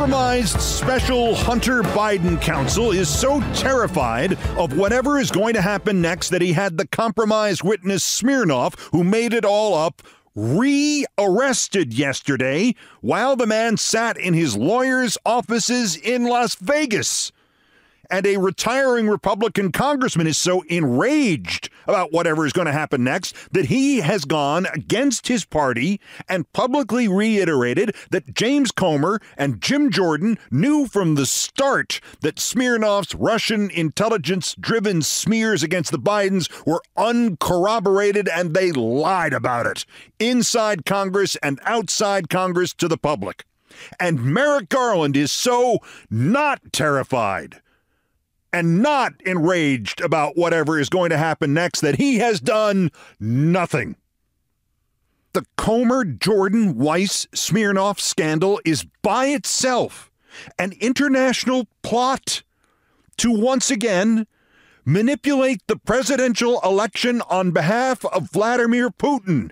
compromised Special Hunter Biden Counsel is so terrified of whatever is going to happen next that he had the compromised witness Smirnov, who made it all up, re-arrested yesterday while the man sat in his lawyer's offices in Las Vegas. And a retiring Republican congressman is so enraged about whatever is going to happen next that he has gone against his party and publicly reiterated that James Comer and Jim Jordan knew from the start that Smirnov's Russian intelligence-driven smears against the Bidens were uncorroborated, and they lied about it inside Congress and outside Congress to the public. And Merrick Garland is so not terrified and not enraged about whatever is going to happen next that he has done nothing. The Comer, Jordan, Weiss, Smirnov scandal is by itself an international plot to once again manipulate the presidential election on behalf of Vladimir Putin.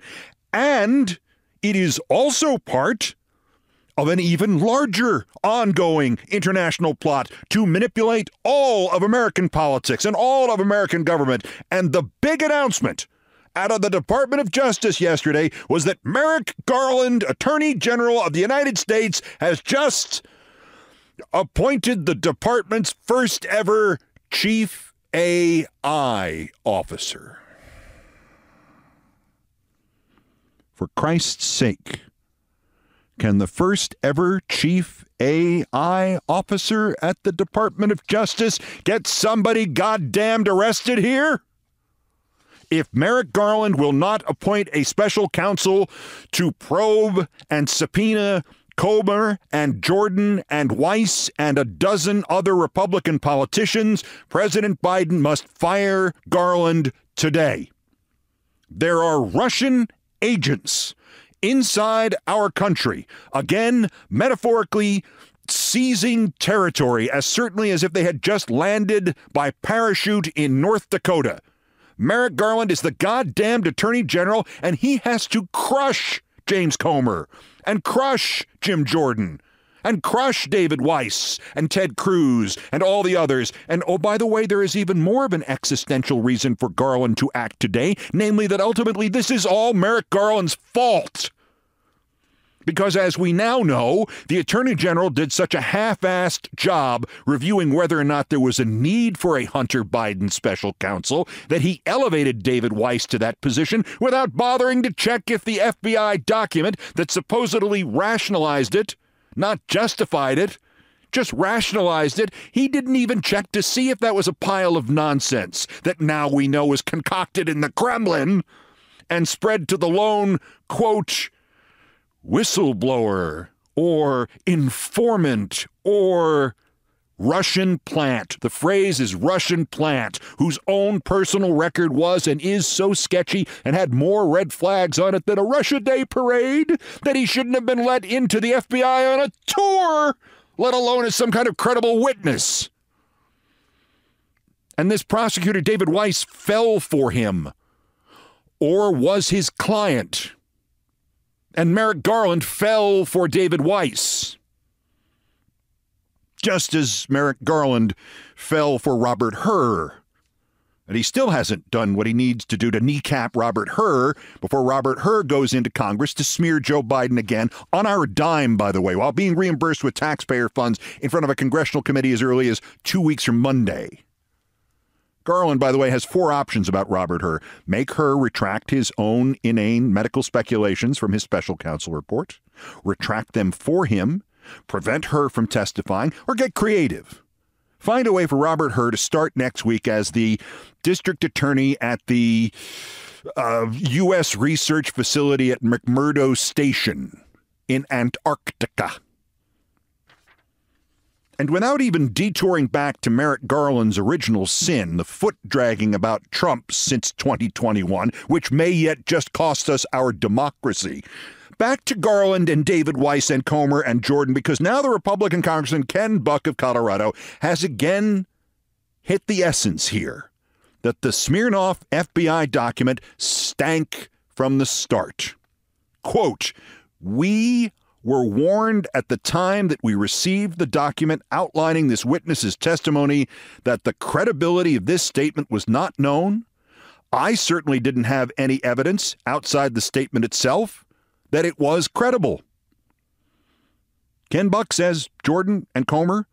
And it is also part of an even larger ongoing international plot to manipulate all of American politics and all of American government. And the big announcement out of the Department of Justice yesterday was that Merrick Garland, Attorney General of the United States, has just appointed the department's first ever chief AI officer. For Christ's sake, can the first ever chief AI officer at the Department of Justice get somebody goddamned arrested here? If Merrick Garland will not appoint a special counsel to probe and subpoena Comer and Jordan and Weiss and a dozen other Republican politicians, President Biden must fire Garland today. There are Russian agents inside our country, again, metaphorically seizing territory, as certainly as if they had just landed by parachute in North Dakota. Merrick Garland is the goddamned Attorney General, and he has to crush James Comer and crush Jim Jordan and crush David Weiss and Ted Cruz and all the others. And oh, by the way, there is even more of an existential reason for Garland to act today, namely that ultimately this is all Merrick Garland's fault. Because as we now know, the Attorney General did such a half-assed job reviewing whether or not there was a need for a Hunter Biden special counsel that he elevated David Weiss to that position without bothering to check if the FBI document that supposedly rationalized it, not justified it, just rationalized it. He didn't even check to see if that was a pile of nonsense that now we know was concocted in the Kremlin and spread to the lone, quote, whistleblower or informant or Russian plant. The phrase is Russian plant, whose own personal record was and is so sketchy and had more red flags on it than a Russia Day parade that he shouldn't have been let into the FBI on a tour, let alone as some kind of credible witness. And this prosecutor, David Weiss, fell for him, or was his client. And Merrick Garland fell for David Weiss, just as Merrick Garland fell for Robert Hur. And he still hasn't done what he needs to do to kneecap Robert Hur before Robert Hur goes into Congress to smear Joe Biden again on our dime, by the way, while being reimbursed with taxpayer funds in front of a congressional committee as early as 2 weeks from Monday. Garland, by the way, has 4 options about Robert Hur. Make Hur retract his own inane medical speculations from his special counsel report, retract them for him, prevent Hur from testifying, or get creative. Find a way for Robert Hur to start next week as the district attorney at the U.S. research facility at McMurdo Station in Antarctica. And without even detouring back to Merrick Garland's original sin, the foot-dragging about Trump since 2021, which may yet just cost us our democracy, back to Garland and David Weiss and Comer and Jordan, because now the Republican Congressman Ken Buck of Colorado has again hit the essence here, that the Smirnov FBI document stank from the start. Quote, "We were warned at the time that we received the document outlining this witness's testimony that the credibility of this statement was not known. I certainly didn't have any evidence outside the statement itself that it was credible. Ken Buck says Jordan and Comer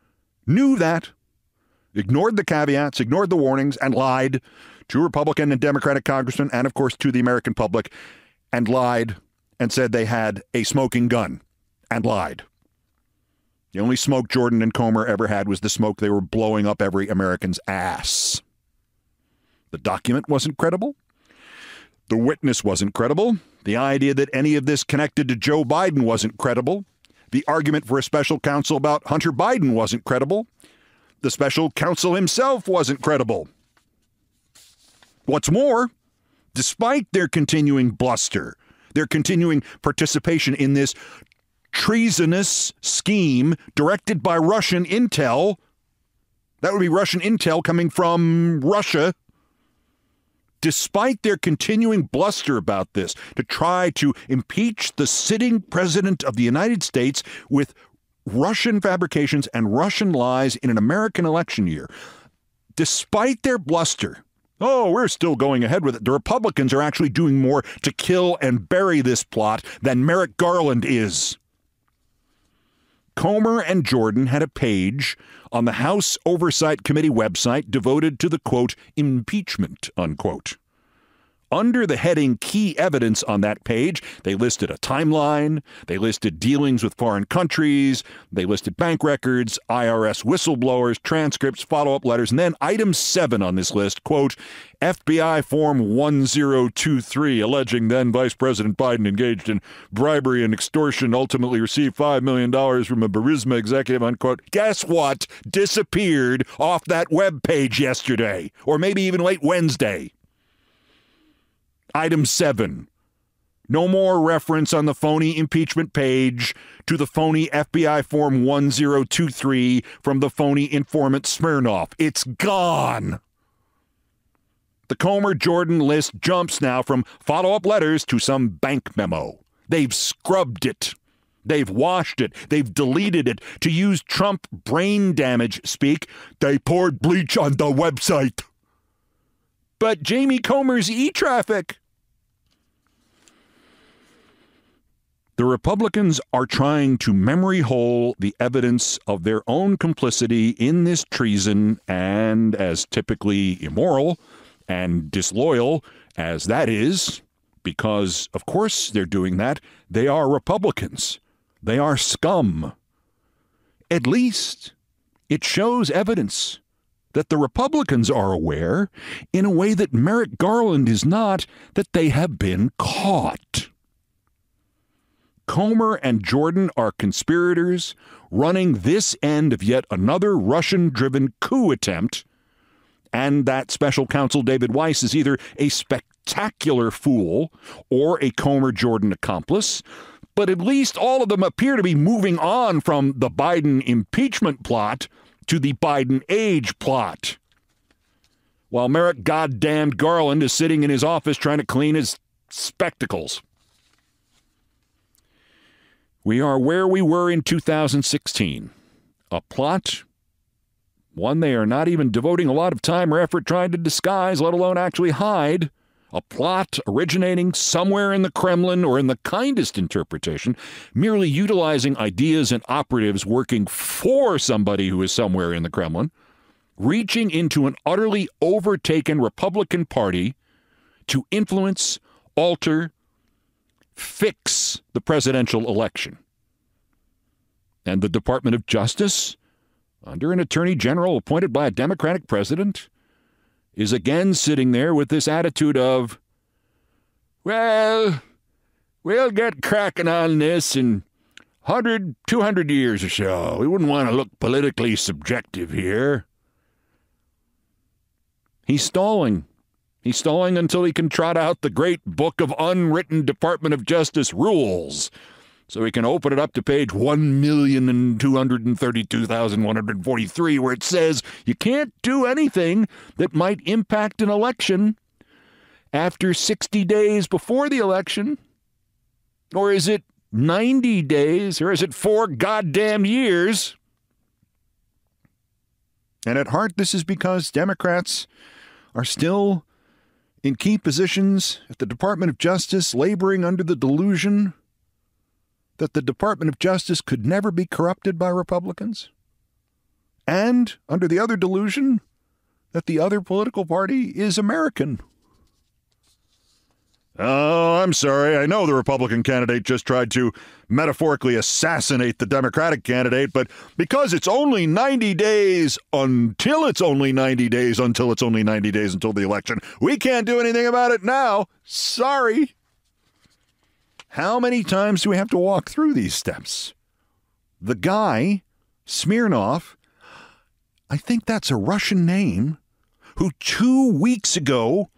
knew that, ignored the caveats, ignored the warnings, and lied to Republican and Democratic congressmen and, of course, to the American public, and lied and said they had a smoking gun and lied. The only smoke Jordan and Comer ever had was the smoke they were blowing up every American's ass. The document wasn't credible. The witness wasn't credible. The idea that any of this connected to Joe Biden wasn't credible. The argument for a special counsel about Hunter Biden wasn't credible. The special counsel himself wasn't credible. What's more, despite their continuing bluster, their continuing participation in this treasonous scheme directed by Russian intel, that would be Russian intel coming from Russia, despite their continuing bluster about this, to try to impeach the sitting president of the United States with Russian fabrications and Russian lies in an American election year, despite their bluster, oh, we're still going ahead with it. The Republicans are actually doing more to kill and bury this plot than Merrick Garland is. Comer and Jordan had a page on the House Oversight Committee website devoted to the, quote, impeachment, unquote. Under the heading Key Evidence on that page, they listed a timeline, they listed dealings with foreign countries, they listed bank records, IRS whistleblowers, transcripts, follow-up letters, and then item 7 on this list, quote, FBI Form 1023, alleging then Vice President Biden engaged in bribery and extortion, ultimately received $5 million from a Burisma executive, unquote. Guess what? Disappeared off that web page yesterday, or maybe even late Wednesday. Item 7, no more reference on the phony impeachment page to the phony FBI Form 1023 from the phony informant Smirnov. It's gone. The Comer-Jordan list jumps now from follow-up letters to some bank memo. They've scrubbed it. They've washed it. They've deleted it. To use Trump brain damage speak, they poured bleach on the website. But Jamie Comer's e-traffic. The Republicans are trying to memory hole the evidence of their own complicity in this treason, and as typically immoral and disloyal as that is, because, of course, they're doing that, they are Republicans. They are scum. At least it shows evidence that the Republicans are aware, in a way that Merrick Garland is not, that they have been caught. Comer and Jordan are conspirators running this end of yet another Russian-driven coup attempt, and that special counsel David Weiss is either a spectacular fool or a Comer-Jordan accomplice, but at least all of them appear to be moving on from the Biden impeachment plot to the Biden age plot, while Merrick goddamned Garland is sitting in his office trying to clean his spectacles. We are where we were in 2016. A plot, one they are not even devoting a lot of time or effort trying to disguise, let alone actually hide. A plot originating somewhere in the Kremlin, or in the kindest interpretation, merely utilizing ideas and operatives working for somebody who is somewhere in the Kremlin, reaching into an utterly overtaken Republican Party to influence, alter, fix the presidential election. And the Department of Justice, under an attorney general appointed by a Democratic president, is again sitting there with this attitude of, well, we'll get cracking on this in 100, 200 years or so. We wouldn't want to look politically subjective here. He's stalling. He's stalling until he can trot out the great book of unwritten Department of Justice rules, so he can open it up to page 1,232,143, where it says you can't do anything that might impact an election after 60 days before the election. Or is it 90 days, or is it 4 goddamn years? And at heart, this is because Democrats are still in key positions at the Department of Justice, laboring under the delusion that the Department of Justice could never be corrupted by Republicans, and under the other delusion that the other political party is American. Oh, I'm sorry. I know the Republican candidate just tried to metaphorically assassinate the Democratic candidate, but because it's only 90 days until it's only 90 days until it's only 90 days until the election, we can't do anything about it now. Sorry. How many times do we have to walk through these steps? The guy, Smirnov, I think that's a Russian name, who 2 weeks ago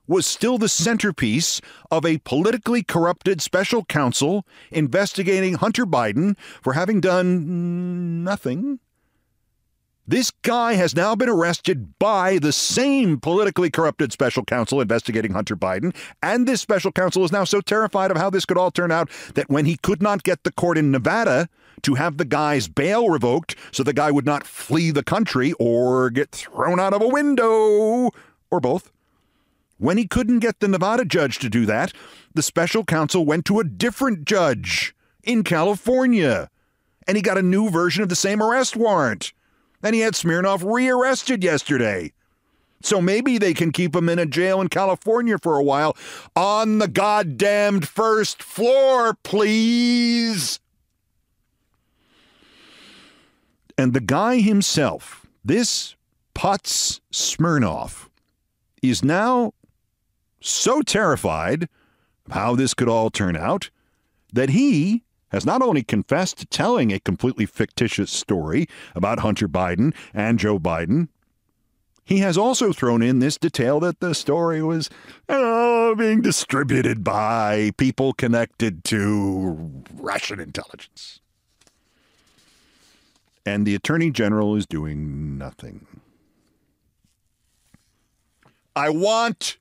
was still the centerpiece of a politically corrupted special counsel investigating Hunter Biden for having done nothing. This guy has now been arrested by the same politically corrupted special counsel investigating Hunter Biden, and this special counsel is now so terrified of how this could all turn out that when he could not get the court in Nevada to have the guy's bail revoked so the guy would not flee the country or get thrown out of a window, or both, when he couldn't get the Nevada judge to do that, the special counsel went to a different judge in California, and he got a new version of the same arrest warrant. And he had Smirnov rearrested yesterday. So maybe they can keep him in a jail in California for a while. On the goddamned first floor, please. And the guy himself, this putz Smirnov, is now so terrified of how this could all turn out that he has not only confessed to telling a completely fictitious story about Hunter Biden and Joe Biden, he has also thrown in this detail that the story was being distributed by people connected to Russian intelligence. And the Attorney General is doing nothing. I want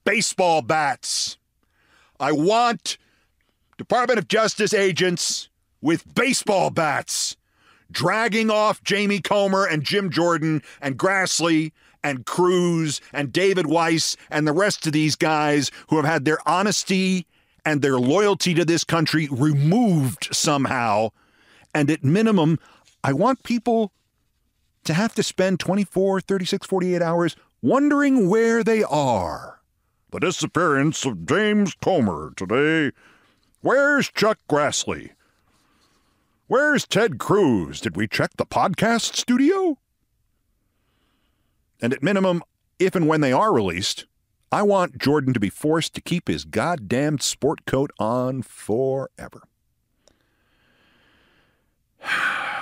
baseball bats. I want Department of Justice agents with baseball bats dragging off Jamie Comer and Jim Jordan and Grassley and Cruz and David Weiss and the rest of these guys who have had their honesty and their loyalty to this country removed somehow. And at minimum, I want people to have to spend 24, 36, 48 hours wondering where they are. The disappearance of James Comer today. Where's Chuck Grassley? Where's Ted Cruz? Did we check the podcast studio? And at minimum, if and when they are released, I want Jordan to be forced to keep his goddamn sport coat on forever.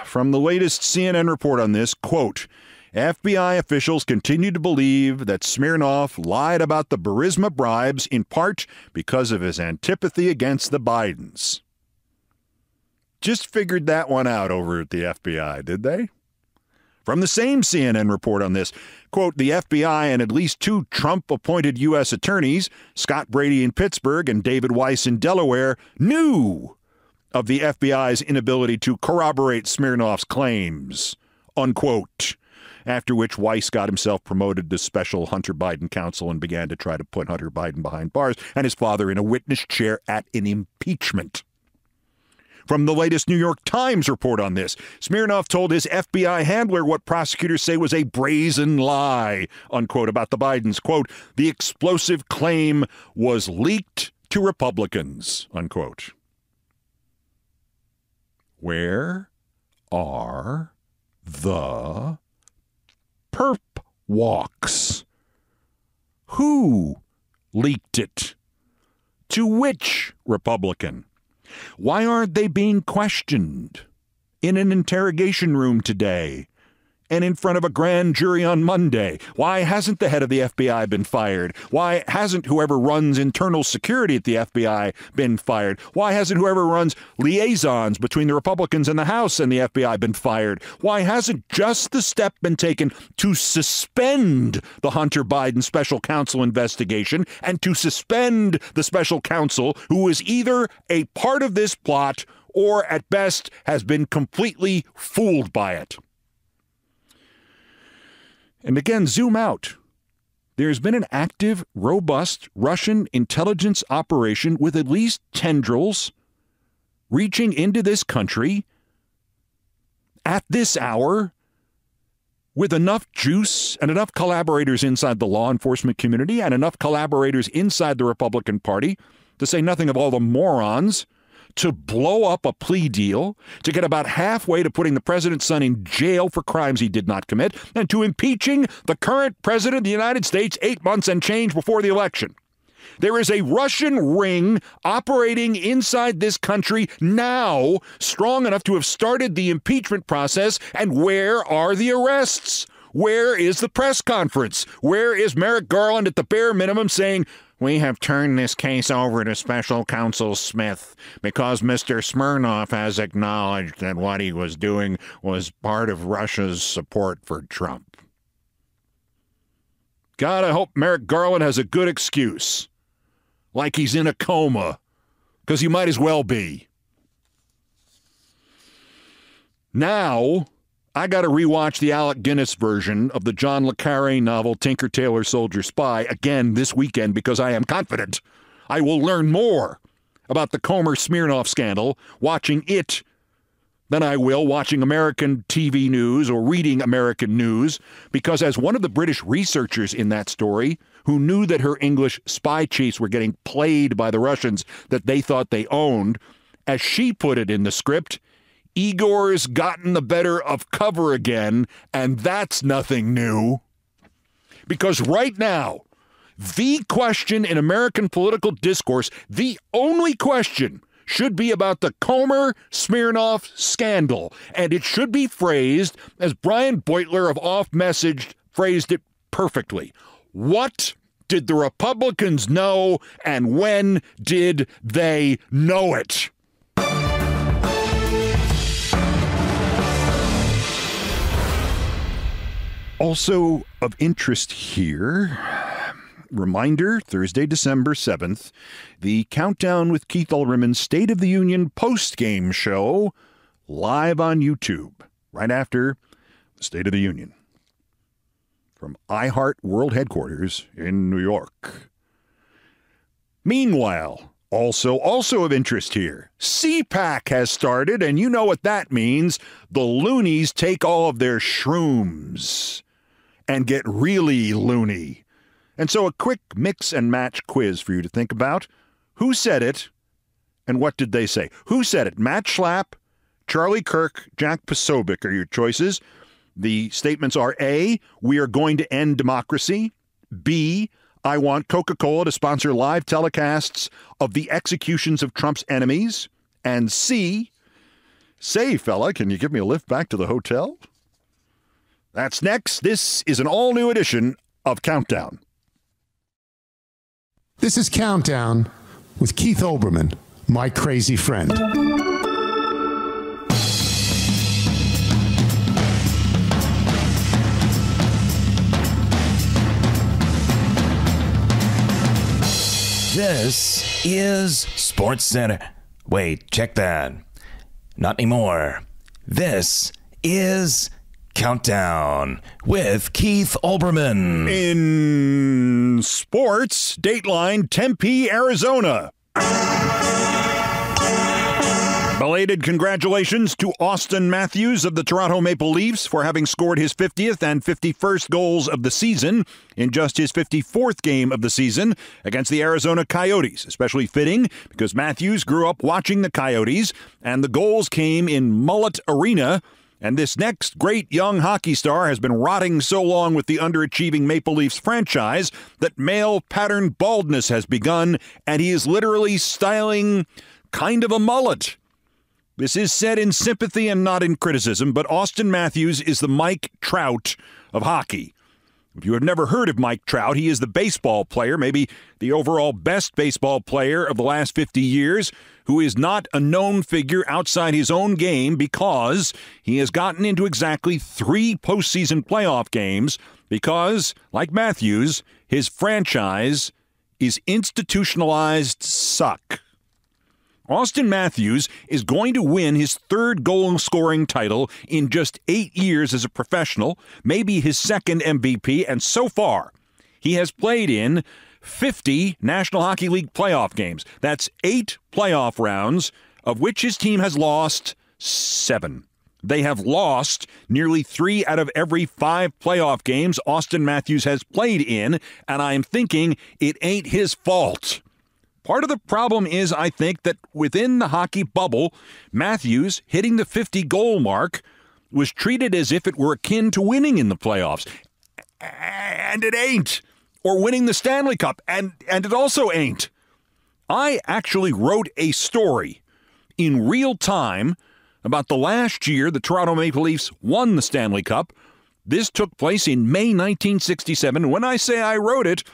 From the latest CNN report on this, quote, FBI officials continue to believe that Smirnov lied about the Burisma bribes in part because of his antipathy against the Bidens. Just figured that one out over at the FBI, did they? From the same CNN report on this, quote, the FBI and at least 2 Trump-appointed U.S. attorneys, Scott Brady in Pittsburgh and David Weiss in Delaware, knew of the FBI's inability to corroborate Smirnov's claims, unquote. After which Weiss got himself promoted to Special Hunter Biden Counsel and began to try to put Hunter Biden behind bars and his father in a witness chair at an impeachment. From the latest New York Times report on this, Smirnov told his FBI handler what prosecutors say was a brazen lie, unquote, about the Bidens. Quote, the explosive claim was leaked to Republicans, unquote. Where are the perp walks? Who leaked it? To which Republican? Why aren't they being questioned in an interrogation room today and in front of a grand jury on Monday? Why hasn't the head of the FBI been fired? Why hasn't whoever runs internal security at the FBI been fired? Why hasn't whoever runs liaisons between the Republicans and the House and the FBI been fired? Why hasn't just the step been taken to suspend the Hunter Biden special counsel investigation and to suspend the special counsel who is either a part of this plot or at best has been completely fooled by it? And again, zoom out. There's been an active, robust Russian intelligence operation with at least tendrils reaching into this country at this hour with enough juice and enough collaborators inside the law enforcement community and enough collaborators inside the Republican Party, to say nothing of all the morons, to blow up a plea deal, to get about halfway to putting the president's son in jail for crimes he did not commit, and to impeaching the current president of the United States 8 months and change before the election. There is a Russian ring operating inside this country now, strong enough to have started the impeachment process. And where are the arrests? Where is the press conference? Where is Merrick Garland at the bare minimum saying, "We have turned this case over to Special Counsel Smith because Mr. Smirnov has acknowledged that what he was doing was part of Russia's support for Trump"? God, I hope Merrick Garland has a good excuse. Like he's in a coma, because he might as well be. Now, I got to rewatch the Alec Guinness version of the John le Carré novel Tinker Tailor Soldier Spy again this weekend, because I am confident I will learn more about the Comer-Smirnov scandal watching it than I will watching American TV news or reading American news, because as one of the British researchers in that story who knew that her English spy chiefs were getting played by the Russians that they thought they owned, as she put it in the script, Igor's gotten the better of cover again, and that's nothing new. Because right now, the question in American political discourse, the only question, should be about the Comer-Smirnov scandal, and it should be phrased as Brian Beutler of Off Message phrased it perfectly. What did the Republicans know, and when did they know it? Also of interest here, reminder, Thursday, December 7th, the Countdown with Keith Olbermann State of the Union post-game show live on YouTube right after the State of the Union from iHeart World Headquarters in New York. Meanwhile, also of interest here, CPAC has started, and you know what that means. The loonies take all of their shrooms and get really loony. And so a quick mix and match quiz for you to think about. Who said it, and what did they say? Who said it? Matt Schlapp, Charlie Kirk, Jack Posobiec are your choices. The statements are A, we are going to end democracy. B, I want Coca-Cola to sponsor live telecasts of the executions of Trump's enemies. And C, say, fella, can you give me a lift back to the hotel? That's next. This is an all-new edition of Countdown. This is Countdown with Keith Olbermann, my crazy friend. This is Sports Center. Wait, check that. Not anymore. This is Countdown with Keith Olbermann. In sports, Dateline, Tempe, Arizona. Belated congratulations to Austin Matthews of the Toronto Maple Leafs for having scored his 50th and 51st goals of the season in just his 54th game of the season against the Arizona Coyotes. Especially fitting because Matthews grew up watching the Coyotes, and the goals came in Mullet Arena. And this next great young hockey star has been rotting so long with the underachieving Maple Leafs franchise that male pattern baldness has begun, and he is literally styling kind of a mullet. This is said in sympathy and not in criticism, but Auston Matthews is the Mike Trout of hockey. If you have never heard of Mike Trout, he is the baseball player, maybe the overall best baseball player of the last 50 years, who is not a known figure outside his own game because he has gotten into exactly 3 postseason playoff games because, like Matthews, his franchise is institutionalized suck. Auston Matthews is going to win his 3rd goal-scoring title in just 8 years as a professional, maybe his 2nd MVP, and so far, he has played in 50 National Hockey League playoff games. That's 8 playoff rounds, of which his team has lost 7. They have lost nearly 3 out of every 5 playoff games Auston Matthews has played in, and I'm thinking it ain't his fault. Part of the problem is, I think, that within the hockey bubble, Matthews hitting the 50-goal mark was treated as if it were akin to winning in the playoffs. And it ain't. Or winning the Stanley Cup. And it also ain't. I actually wrote a story in real time about the last year the Toronto Maple Leafs won the Stanley Cup. This took place in May 1967. When I say I wrote it,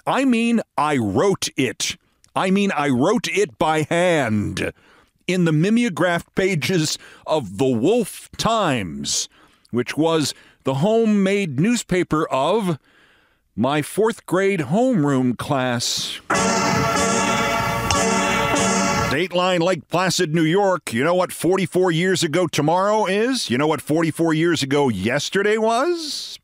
I mean I wrote it. I mean, I wrote it by hand in the mimeographed pages of the Wolf Times, which was the homemade newspaper of my 4th grade homeroom class. Dateline, Lake Placid, New York. You know what 44 years ago tomorrow is? You know what 44 years ago yesterday was?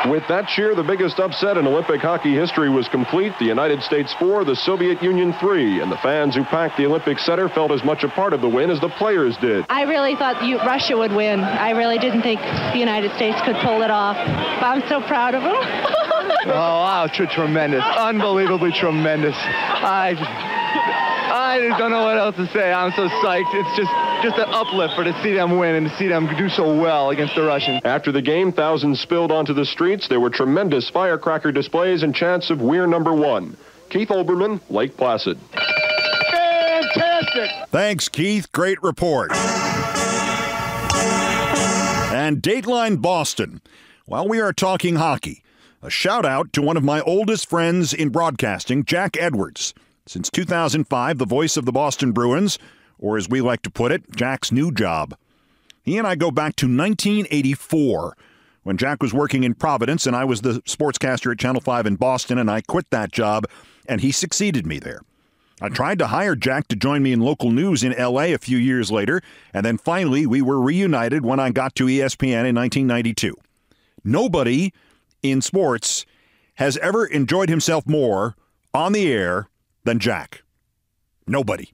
With that cheer, the biggest upset in Olympic hockey history was complete. The United States 4, the Soviet Union 3, and the fans who packed the Olympic Center felt as much a part of the win as the players did. I really thought Russia would win. I really didn't think the United States could pull it off. But I'm so proud of them. Oh, wow, tremendous. Unbelievably tremendous. I just don't know what else to say. I'm so psyched. It's just an uplift to see them win and to see them do so well against the Russians. After the game, thousands spilled onto the streets. There were tremendous firecracker displays and chants of "We're number one." Keith Olbermann, Lake Placid. Fantastic! Thanks, Keith. Great report. And Dateline Boston. While we are talking hockey, a shout out to one of my oldest friends in broadcasting, Jack Edwards. Since 2005, the voice of the Boston Bruins, or as we like to put it, Jack's new job. He and I go back to 1984, when Jack was working in Providence and I was the sportscaster at Channel 5 in Boston, and I quit that job, and he succeeded me there. I tried to hire Jack to join me in local news in L.A. a few years later, and then finally we were reunited when I got to ESPN in 1992. Nobody in sports has ever enjoyed himself more on the air than Jack. Nobody.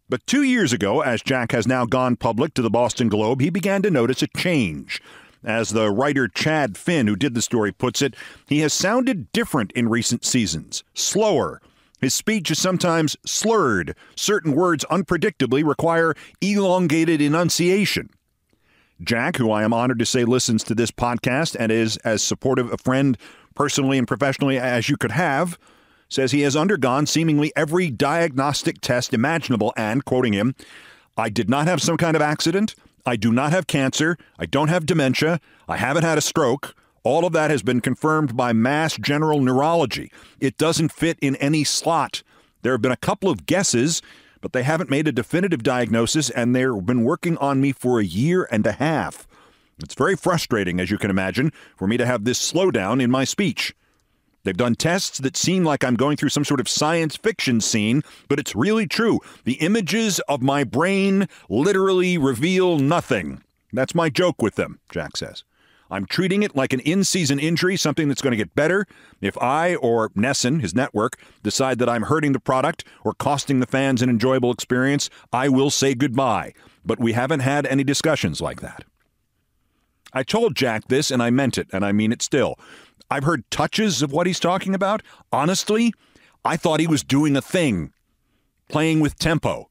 But 2 years ago, as Jack has now gone public to the Boston Globe, he began to notice a change. As the writer Chad Finn, who did the story, puts it, he has sounded different in recent seasons, slower. His speech is sometimes slurred. Certain words unpredictably require elongated enunciation. Jack, who I am honored to say listens to this podcast and is as supportive a friend personally and professionally as you could have, says he has undergone seemingly every diagnostic test imaginable and, quoting him, "I did not have some kind of accident. I do not have cancer. I don't have dementia. I haven't had a stroke. All of that has been confirmed by Mass General Neurology. It doesn't fit in any slot. There have been a couple of guesses, but they haven't made a definitive diagnosis, and they've been working on me for a year and a half. It's very frustrating, as you can imagine, for me to have this slowdown in my speech. They've done tests that seem like I'm going through some sort of science fiction scene, but it's really true. The images of my brain literally reveal nothing. That's my joke with them," Jack says. "I'm treating it like an in-season injury, something that's going to get better. If I or Nesson, his network, decide that I'm hurting the product or costing the fans an enjoyable experience, I will say goodbye. But we haven't had any discussions like that." I told Jack this, and I meant it, and I mean it still. I've heard touches of what he's talking about. Honestly, I thought he was doing a thing, playing with tempo.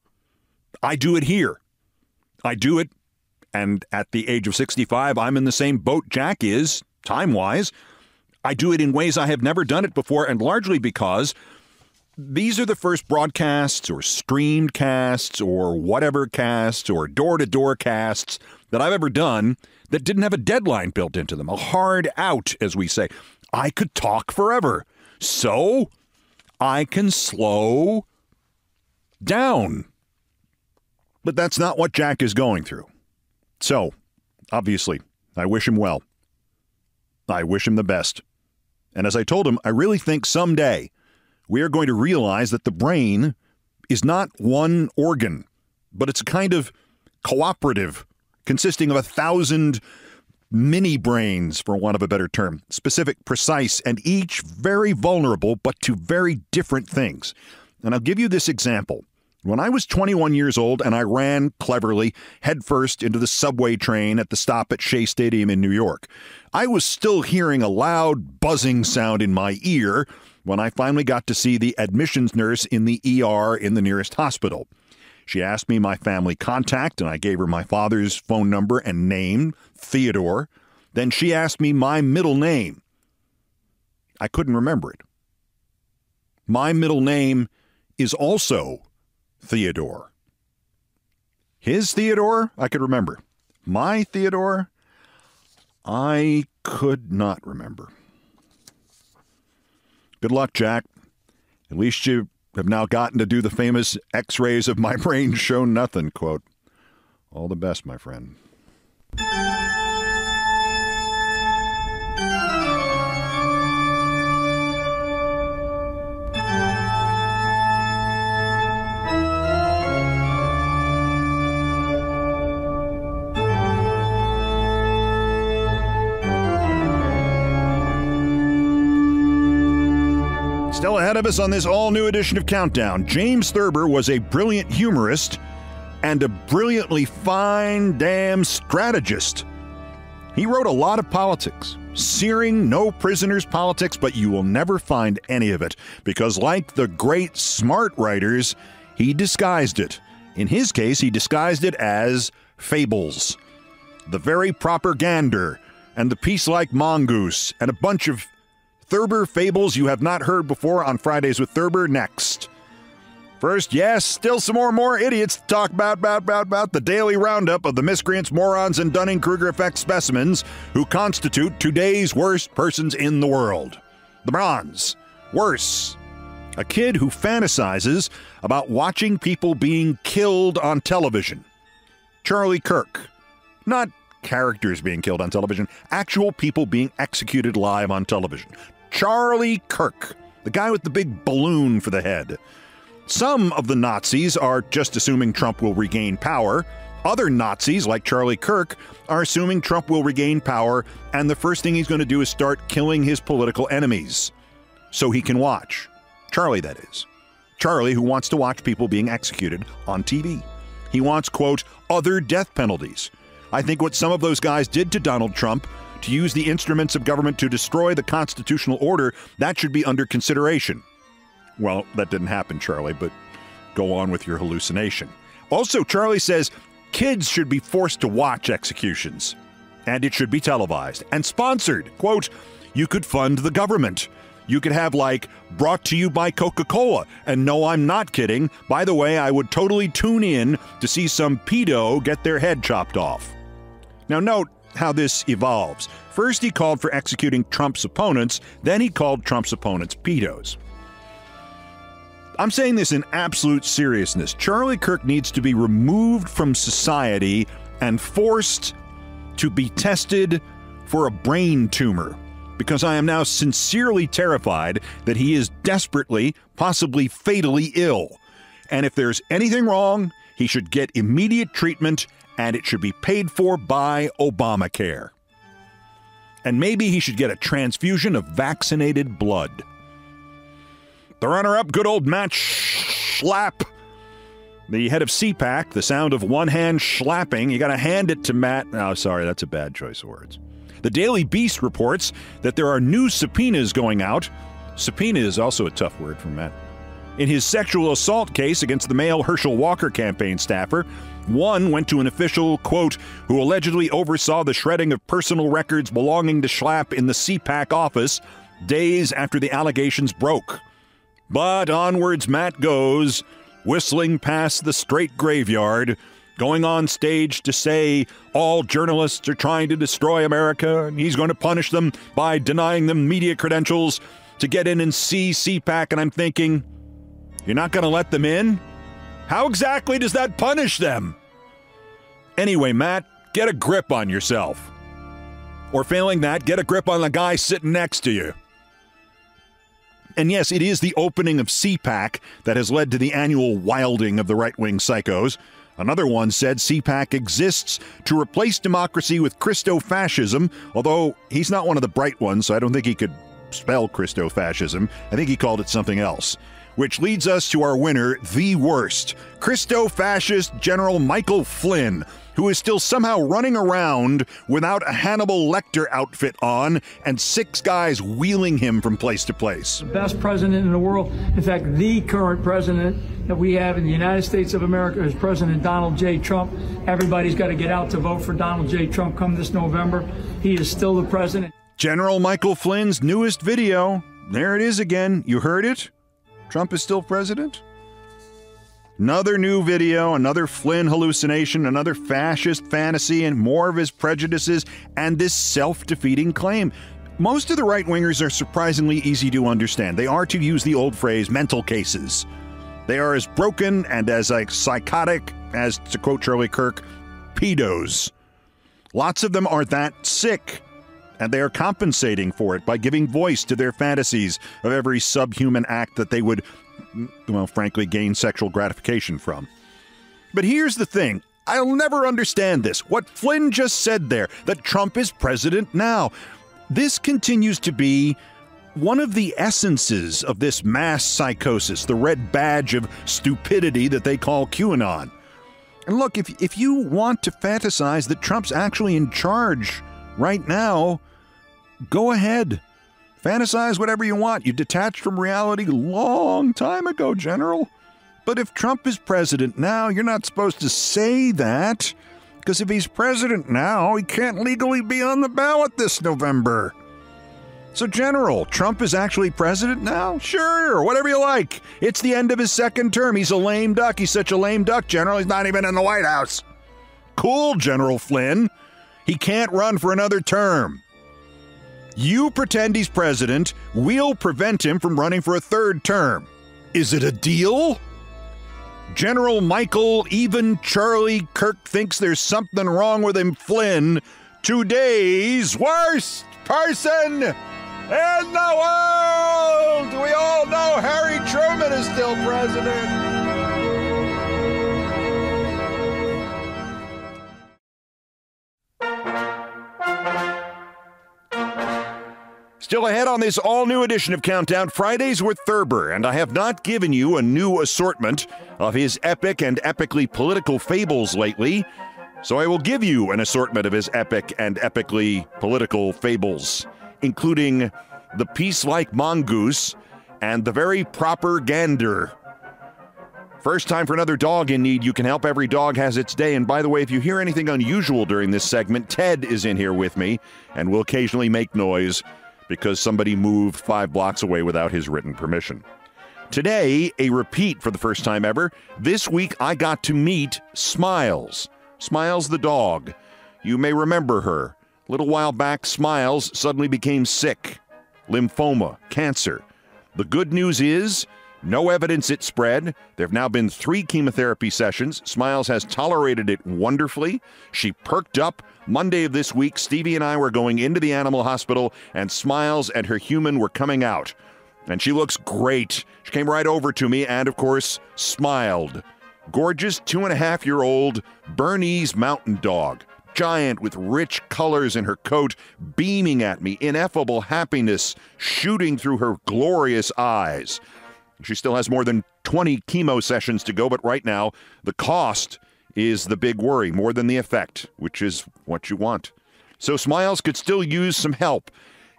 I do it here. I do it, and at the age of 65, I'm in the same boat Jack is, time-wise. I do it in ways I have never done it before, and largely because these are the first broadcasts or streamed casts or whatever casts or door-to-door casts that I've ever done that didn't have a deadline built into them, a hard out, as we say. I could talk forever, so I can slow down. But that's not what Jack is going through. So, obviously, I wish him well. I wish him the best. And as I told him, I really think someday we are going to realize that the brain is not one organ, but it's a kind of cooperative consisting of 1,000 mini brains, for want of a better term, specific, precise, and each very vulnerable, but to very different things. And I'll give you this example. When I was 21 years old and I ran cleverly headfirst into the subway train at the stop at Shea Stadium in New York, I was still hearing a loud buzzing sound in my ear when I finally got to see the admissions nurse in the ER in the nearest hospital. She asked me my family contact, and I gave her my father's phone number and name, Theodore. Then she asked me my middle name. I couldn't remember it. My middle name is also Theodore. His Theodore, I could remember. My Theodore, I could not remember. Good luck, Jack. At least you have now gotten to do the famous X-rays of my brain show nothing quote. All the best, my friend. Still ahead of us on this all-new edition of Countdown, James Thurber was a brilliant humorist and a brilliantly fine damn strategist. He wrote a lot of politics, searing no prisoners politics, but you will never find any of it because, like the great smart writers, he disguised it. In his case, he disguised it as fables. The very proper gander and the peace-like mongoose and a bunch of Thurber fables you have not heard before on Fridays with Thurber next. First, yes, still some more idiots to talk about the daily roundup of the miscreants, morons, and Dunning-Kruger effect specimens who constitute today's worst persons in the world. The bronze. Worse. A kid who fantasizes about watching people being killed on television. Charlie Kirk. Not characters being killed on television, actual people being executed live on television. Charlie Kirk, the guy with the big balloon for the head. Some of the Nazis are just assuming Trump will regain power. Other Nazis, like Charlie Kirk, are assuming Trump will regain power, and the first thing he's going to do is start killing his political enemies so he can watch. Charlie, that is. Charlie, who wants to watch people being executed on TV. He wants, quote, other death penalties. I think what some of those guys did to Donald Trump, to use the instruments of government to destroy the constitutional order, that should be under consideration. Well, that didn't happen, Charlie, but go on with your hallucination. Also, Charlie says kids should be forced to watch executions, and it should be televised and sponsored. Quote, you could fund the government. You could have, like, brought to you by Coca-Cola. And no, I'm not kidding. By the way, I would totally tune in to see some pedo get their head chopped off. Now, note how this evolves. First, he called for executing Trump's opponents. Then he called Trump's opponents pedos. I'm saying this in absolute seriousness. Charlie Kirk needs to be removed from society and forced to be tested for a brain tumor, because I am now sincerely terrified that he is desperately, possibly fatally ill. And if there's anything wrong, he should get immediate treatment, and it should be paid for by Obamacare. And maybe he should get a transfusion of vaccinated blood. The runner-up, good old Matt Schlapp, the head of CPAC, the sound of one hand slapping. You got to hand it to Matt. Oh, sorry, that's a bad choice of words. The Daily Beast reports that there are new subpoenas going out. Subpoena is also a tough word for Matt. In his sexual assault case against the male Herschel Walker campaign staffer, One went to an official, quote, who allegedly oversaw the shredding of personal records belonging to Schlapp in the CPAC office days after the allegations broke. But onwards Matt goes, whistling past the straight graveyard, going on stage to say all journalists are trying to destroy America, and he's going to punish them by denying them media credentials to get in and see CPAC. And I'm thinking, you're not going to let them in? How exactly does that punish them? Anyway, Matt, get a grip on yourself. Or failing that, get a grip on the guy sitting next to you. And yes, it is the opening of CPAC that has led to the annual wilding of the right-wing psychos. Another one said CPAC exists to replace democracy with Christo-fascism, although he's not one of the bright ones, so I don't think he could spell Christo-fascism. I think he called it something else. Which leads us to our winner, the worst, Christo-fascist General Michael Flynn, who is still somehow running around without a Hannibal Lecter outfit on and 6 guys wheeling him from place to place. The best president in the world, in fact, the current president that we have in the United States of America is President Donald J. Trump. Everybody's got to get out to vote for Donald J. Trump come this November. He is still the president. General Michael Flynn's newest video. There it is again. You heard it? Trump is still president? Another new video, another Flynn hallucination, another fascist fantasy, and more of his prejudices, and this self-defeating claim. Most of the right-wingers are surprisingly easy to understand. They are, to use the old phrase, mental cases. They are as broken and as psychotic as, to quote Charlie Kirk, pedos. Lots of them are that sick, and they are compensating for it by giving voice to their fantasies of every subhuman act that they would, well, frankly, gain sexual gratification from. But here's the thing. I'll never understand this. What Flynn just said there, that Trump is president now. This continues to be one of the essences of this mass psychosis, the red badge of stupidity that they call QAnon. And look, if you want to fantasize that Trump's actually in charge right now, go ahead. Fantasize whatever you want. You detached from reality long time ago, General. But if Trump is president now, you're not supposed to say that. Because if he's president now, he can't legally be on the ballot this November. So, General, Trump is actually president now? Sure, whatever you like. It's the end of his second term. He's a lame duck. He's such a lame duck, General. He's not even in the White House. Cool, General Flynn. He can't run for another term. You pretend he's president, we'll prevent him from running for a third term. Is it a deal? General Michael, even Charlie Kirk thinks there's something wrong with him, Flynn. Today's worst person in the world! We all know Harry Truman is still president. Still ahead on this all-new edition of Countdown, Fridays with Thurber, and I have not given you a new assortment of his epic and epically political fables lately, so I will give you an assortment of his epic and epically political fables, including the peace-like mongoose and the very proper gander. First time for another dog in need. You can help. Every dog has its day. And by the way, if you hear anything unusual during this segment, Ted is in here with me and will occasionally make noise because somebody moved 5 blocks away without his written permission. Today, a repeat for the first time ever. This week, I got to meet Smiles. Smiles the dog. You may remember her. A little while back, Smiles suddenly became sick. Lymphoma, cancer. The good news is, no evidence it spread. There have now been 3 chemotherapy sessions. Smiles has tolerated it wonderfully. She perked up. Monday of this week, Stevie and I were going into the animal hospital, and Smiles and her human were coming out. And she looks great. She came right over to me and, of course, smiled. Gorgeous 2.5-year-old Bernese mountain dog. Giant with rich colors in her coat, beaming at me. Ineffable happiness shooting through her glorious eyes. She still has more than 20 chemo sessions to go, but right now, the cost is the big worry, more than the effect, which is what you want. So Smiles could still use some help.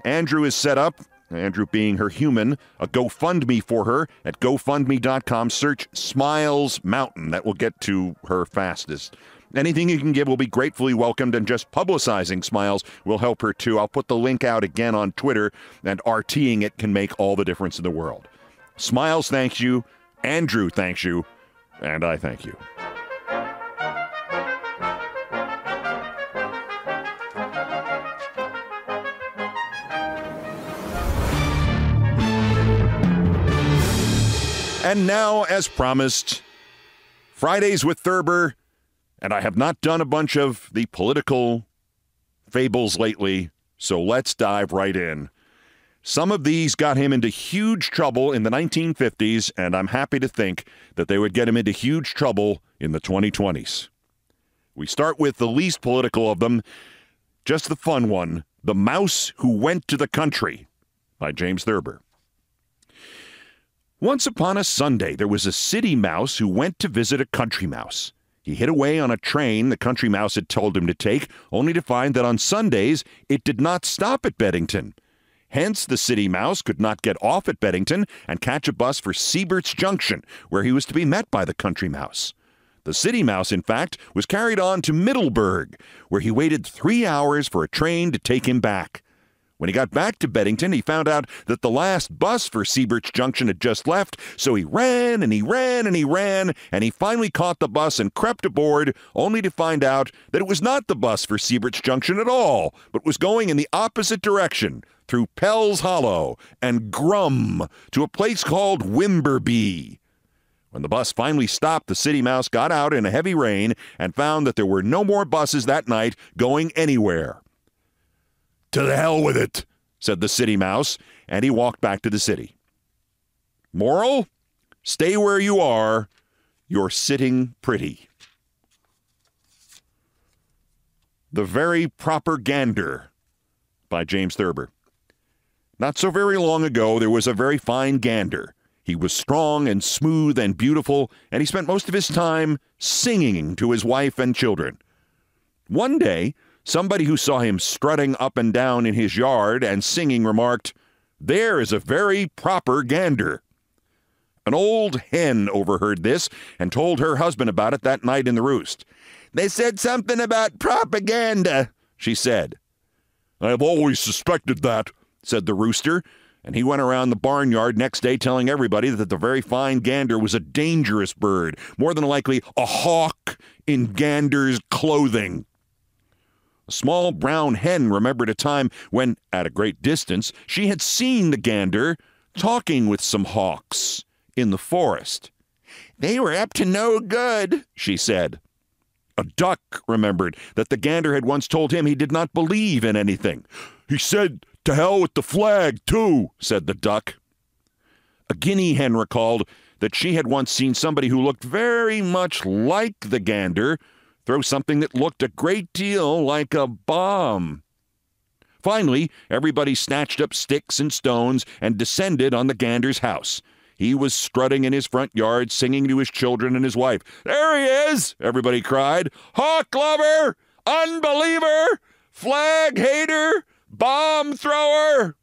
Andrew is set up Andrew being her human, a GoFundMe for her at GoFundMe.com. Search Smiles Mountain. That will get to her fastest. Anything you can give will be gratefully welcomed, and just publicizing Smiles will help her too. I'll put the link out again on Twitter, and RTing it can make all the difference in the world. Smiles thanks you, Andrew thanks you, and I thank you. And now, as promised, Fridays with Thurber, and I have not done a bunch of the political fables lately, so let's dive right in. Some of these got him into huge trouble in the 1950s, and I'm happy to think that they would get him into huge trouble in the 2020s. We start with the least political of them, just the fun one, The Mouse Who Went to the Country by James Thurber. Once upon a Sunday, there was a city mouse who went to visit a country mouse. He hid away on a train the country mouse had told him to take, only to find that on Sundays it did not stop at Beddington. Hence, the city mouse could not get off at Beddington and catch a bus for Siebert's Junction, where he was to be met by the country mouse. The city mouse, in fact, was carried on to Middleburg, where he waited 3 hours for a train to take him back. When he got back to Beddington, he found out that the last bus for Siebert's Junction had just left, so he ran and he ran and he ran, and he finally caught the bus and crept aboard, only to find out that it was not the bus for Siebert's Junction at all, but was going in the opposite direction, through Pell's Hollow and Grum, to a place called Wimberby. When the bus finally stopped, the city mouse got out in a heavy rain and found that there were no more buses that night going anywhere. "To the hell with it," said the city mouse, and he walked back to the city. Moral? Stay where you are. You're sitting pretty. The Very Proper Gander by James Thurber. Not so very long ago, there was a very fine gander. He was strong and smooth and beautiful, and he spent most of his time singing to his wife and children. One day, somebody who saw him strutting up and down in his yard and singing remarked, "There is a very proper gander." An old hen overheard this and told her husband about it that night in the roost. "They said something about propaganda," she said. "I have always suspected that," said the rooster, and he went around the barnyard next day telling everybody that the very fine gander was a dangerous bird, more than likely a hawk in gander's clothing. A small brown hen remembered a time when, at a great distance, she had seen the gander talking with some hawks in the forest. "They were up to no good," she said. A duck remembered that the gander had once told him he did not believe in anything. "He said, 'To hell with the flag, too,'" said the duck. A guinea hen recalled that she had once seen somebody who looked very much like the gander throw something that looked a great deal like a bomb. Finally, everybody snatched up sticks and stones and descended on the gander's house. He was strutting in his front yard, singing to his children and his wife. "There he is!" everybody cried. "Hawk lover! Unbeliever! Flag hater! Bomb thrower!"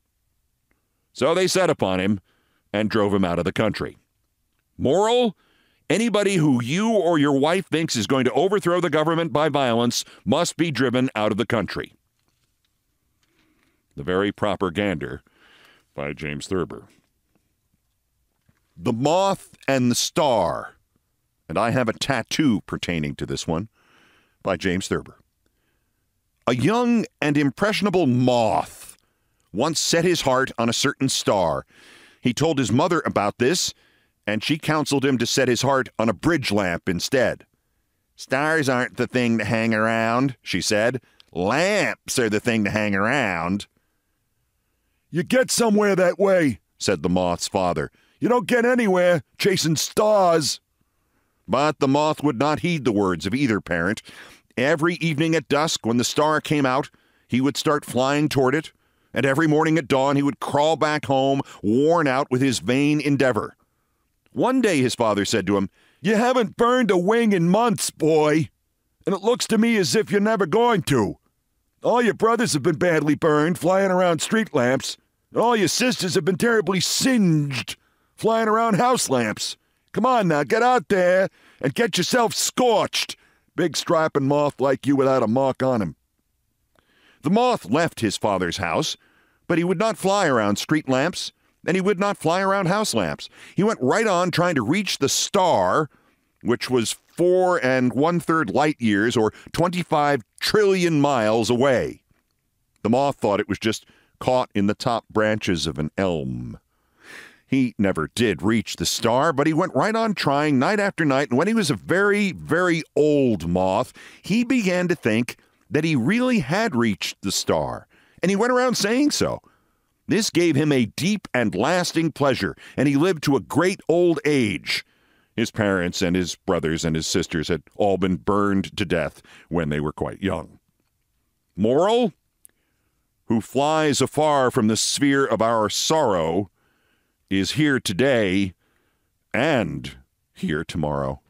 So they set upon him and drove him out of the country. Moral? Anybody who you or your wife thinks is going to overthrow the government by violence must be driven out of the country. The Very Proper Gander by James Thurber. The Moth and the Star, and I have a tattoo pertaining to this one, by James Thurber. A young and impressionable moth once set his heart on a certain star. He told his mother about this, and she counseled him to set his heart on a bridge lamp instead. "Stars aren't the thing to hang around," she said. "Lamps are the thing to hang around." "You get somewhere that way," said the moth's father. "You don't get anywhere chasing stars." But the moth would not heed the words of either parent. Every evening at dusk, when the star came out, he would start flying toward it, and every morning at dawn he would crawl back home, worn out with his vain endeavor. One day his father said to him, "You haven't burned a wing in months, boy, and it looks to me as if you're never going to. All your brothers have been badly burned, flying around street lamps. All your sisters have been terribly singed, flying around house lamps. Come on now, get out there and get yourself scorched. Big strapping moth like you without a mark on him. The moth left his father's house, but he would not fly around street lamps, and he would not fly around house lamps. He went right on trying to reach the star, which was 4 1/3 light years, or 25 trillion miles away. The moth thought it was just caught in the top branches of an elm. He never did reach the star, but he went right on trying night after night, and when he was a very, very old moth, he began to think that he really had reached the star, and he went around saying so. This gave him a deep and lasting pleasure, and he lived to a great old age. His parents and his brothers and his sisters had all been burned to death when they were quite young. Moral? Who flies afar from the sphere of our sorrow is here today and here tomorrow.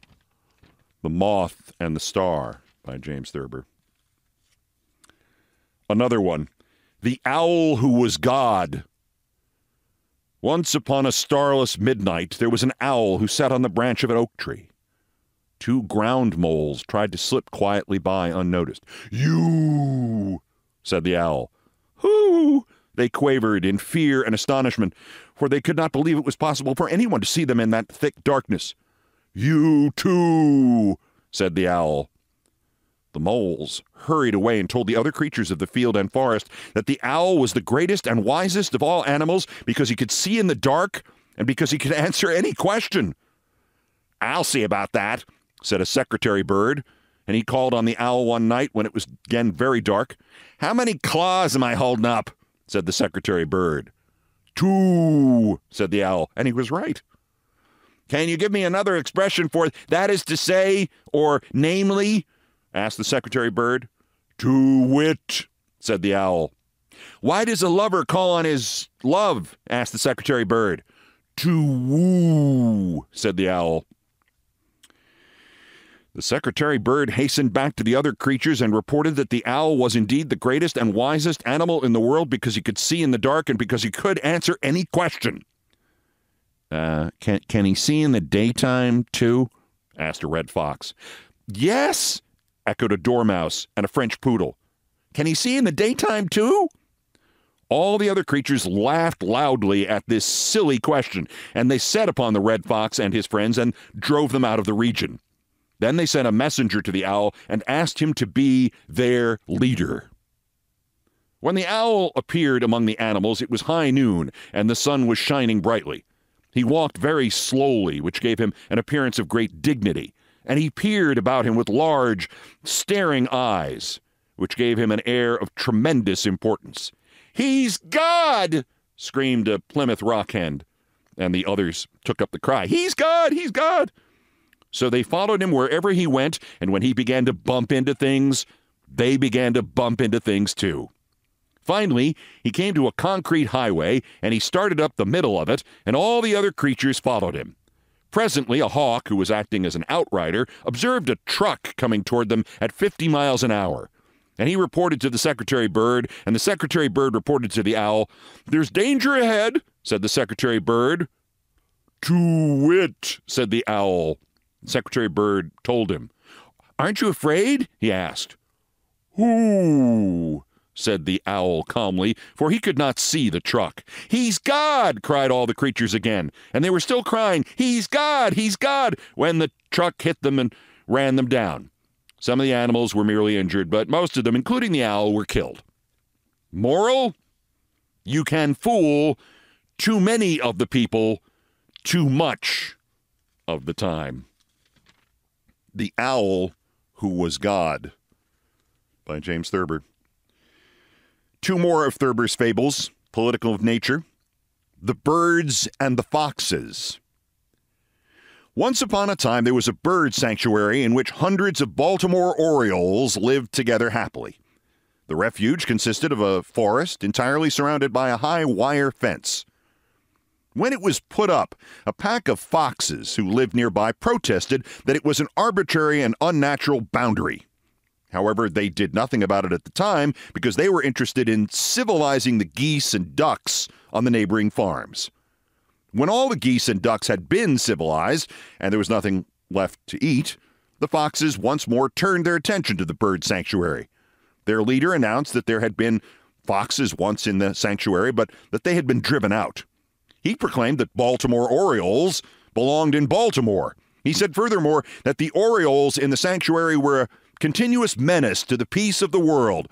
The Moth and the Star by James Thurber. Another one. The Owl Who Was God. Once upon a starless midnight, there was an owl who sat on the branch of an oak tree. 2 ground moles tried to slip quietly by unnoticed. "You," said the owl. "Who?" they quavered in fear and astonishment, for they could not believe it was possible for anyone to see them in that thick darkness. "You too," said the owl. The moles hurried away and told the other creatures of the field and forest that the owl was the greatest and wisest of all animals because he could see in the dark and because he could answer any question. "I'll see about that," said a secretary bird, and he called on the owl one night when it was again very dark. "How many claws am I holding up?" said the secretary bird. "2," said the owl, and he was right. "Can you give me another expression for that is to say, or namely?" asked the secretary bird. "To wit," said the owl. "Why does a lover call on his love?" asked the secretary bird. "To woo," said the owl. The secretary bird hastened back to the other creatures and reported that the owl was indeed the greatest and wisest animal in the world because he could see in the dark and because he could answer any question. Can he see in the daytime, too?" asked a red fox. "Yes," echoed a dormouse and a French poodle. "Can he see in the daytime, too?" All the other creatures laughed loudly at this silly question, and they set upon the red fox and his friends and drove them out of the region. Then they sent a messenger to the owl and asked him to be their leader. When the owl appeared among the animals, it was high noon, and the sun was shining brightly. He walked very slowly, which gave him an appearance of great dignity, and he peered about him with large, staring eyes, which gave him an air of tremendous importance. "He's God!" screamed a Plymouth Rock hen, and the others took up the cry, "He's God! He's God!" So they followed him wherever he went, and when he began to bump into things, they began to bump into things too. Finally, he came to a concrete highway, and he started up the middle of it, and all the other creatures followed him. Presently, a hawk, who was acting as an outrider, observed a truck coming toward them at 50 miles an hour. And he reported to the secretary bird, and the secretary bird reported to the owl. "There's danger ahead," said the secretary bird. "To wit," said the owl. The secretary bird told him. "Aren't you afraid?" he asked. "Who?" said the owl calmly, for he could not see the truck. "He's God!" cried all the creatures again, and they were still crying, "He's God! He's God!" when the truck hit them and ran them down. Some of the animals were merely injured, but most of them, including the owl, were killed. Moral? You can fool too many of the people too much of the time. The Owl Who Was God by James Thurber. 2 more of Thurber's fables, political of nature. The Birds and the Foxes. Once upon a time, there was a bird sanctuary in which hundreds of Baltimore Orioles lived together happily. The refuge consisted of a forest entirely surrounded by a high wire fence. When it was put up, a pack of foxes who lived nearby protested that it was an arbitrary and unnatural boundary. However, they did nothing about it at the time because they were interested in civilizing the geese and ducks on the neighboring farms. When all the geese and ducks had been civilized and there was nothing left to eat, the foxes once more turned their attention to the bird sanctuary. Their leader announced that there had been foxes once in the sanctuary, but that they had been driven out. He proclaimed that Baltimore Orioles belonged in Baltimore. He said furthermore that the Orioles in the sanctuary were a continuous menace to the peace of the world.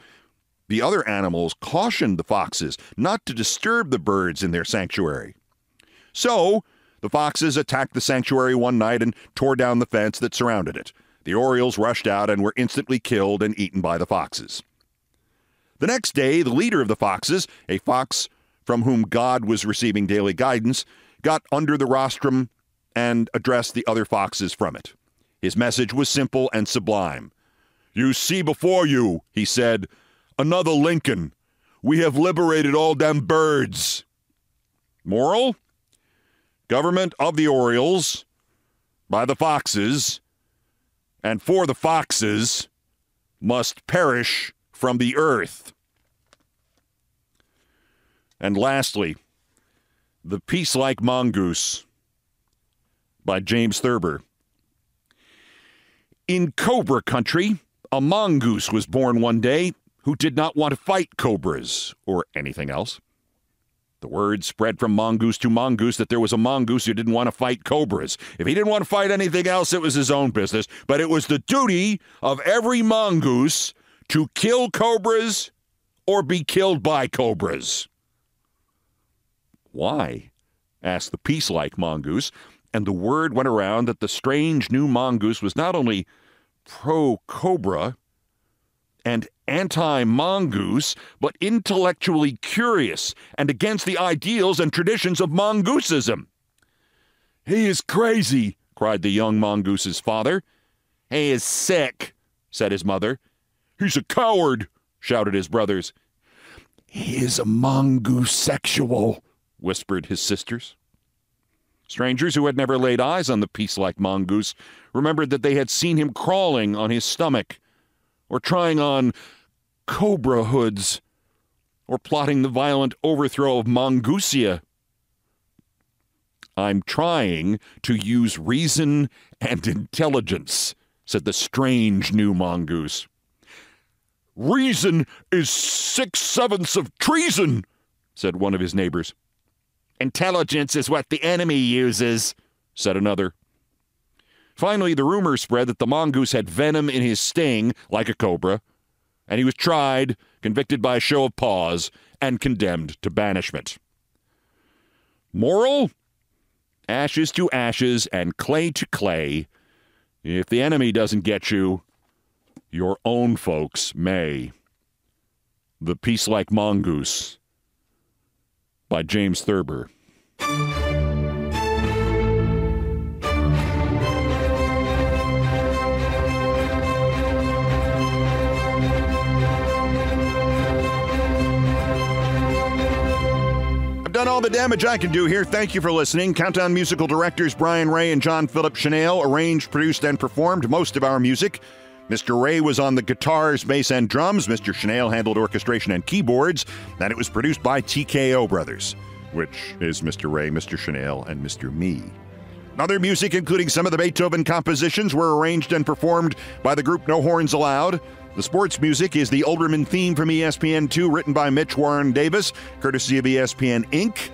The other animals cautioned the foxes not to disturb the birds in their sanctuary. So, the foxes attacked the sanctuary one night and tore down the fence that surrounded it. The Orioles rushed out and were instantly killed and eaten by the foxes. The next day, the leader of the foxes, a fox from whom God was receiving daily guidance, got under the rostrum and addressed the other foxes from it. His message was simple and sublime. "You see before you," he said, "another Lincoln. We have liberated all them birds." Moral? Government of the Orioles, by the foxes, and for the foxes, must perish from the earth. And lastly, The Peace-Like Mongoose by James Thurber. In Cobra country, a mongoose was born one day who did not want to fight cobras or anything else. The word spread from mongoose to mongoose that there was a mongoose who didn't want to fight cobras. If he didn't want to fight anything else, it was his own business. But it was the duty of every mongoose to kill cobras or be killed by cobras. Why? Asked the peace-like mongoose, and the word went around that the strange new mongoose was not only pro-cobra and anti-mongoose, but intellectually curious and against the ideals and traditions of mongoosism. "He is crazy," cried the young mongoose's father. "He is sick," said his mother. "He's a coward," shouted his brothers. "He is a mongoose-sexual," whispered his sisters. Strangers who had never laid eyes on the peace-like mongoose remembered that they had seen him crawling on his stomach, or trying on cobra hoods, or plotting the violent overthrow of Mongoosia. "I'm trying to use reason and intelligence," said the strange new mongoose. "Reason is 6/7 of treason," said one of his neighbors. "Intelligence is what the enemy uses," said another. Finally, the rumor spread that the mongoose had venom in his sting, like a cobra, and he was tried, convicted by a show of paws, and condemned to banishment. Moral? Ashes to ashes and clay to clay. If the enemy doesn't get you, your own folks may. The Peace-Like Mongoose by James Thurber. Done all the damage I can do here. Thank you for listening. Countdown musical directors Brian Ray and John Philip Chanel arranged, produced, and performed most of our music. Mr. Ray was on the guitars, bass, and drums. Mr. Chanel handled orchestration and keyboards. And it was produced by TKO Brothers, which is Mr. Ray, Mr. Chanel, and Mr. Me. Other music, including some of the Beethoven compositions, were arranged and performed by the group No Horns Allowed. The sports music is the Olbermann theme from ESPN2, written by Mitch Warren Davis, courtesy of ESPN Inc.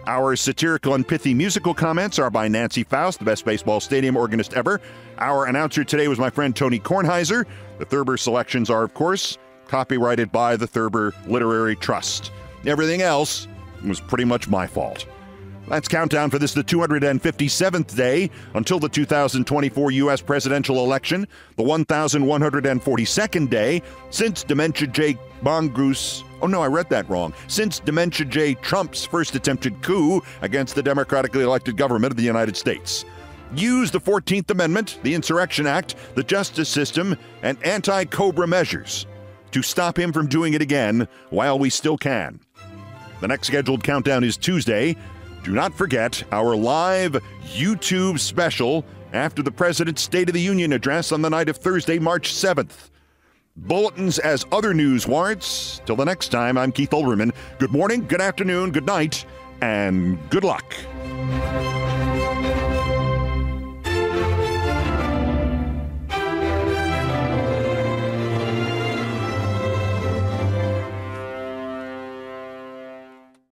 Our satirical and pithy musical comments are by Nancy Faust, the best baseball stadium organist ever. Our announcer today was my friend Tony Kornheiser. The Thurber selections are, of course, copyrighted by the Thurber Literary Trust. Everything else was pretty much my fault. That's Countdown for this, the 257th day until the 2024 U.S. presidential election, the 1,142nd day since Dementia J. Mongoose. Oh, no, I read that wrong. Since Dementia J. Trump's first attempted coup against the democratically elected government of the United States. Use the 14th Amendment, the Insurrection Act, the justice system, and anti-Cobra measures to stop him from doing it again while we still can. The next scheduled countdown is Tuesday. Do not forget our live YouTube special after the President's State of the Union address on the night of Thursday, March 7th. bulletins as other news warrants. Till the next time, I'm Keith Olbermann. Good morning, good afternoon, good night, and good luck.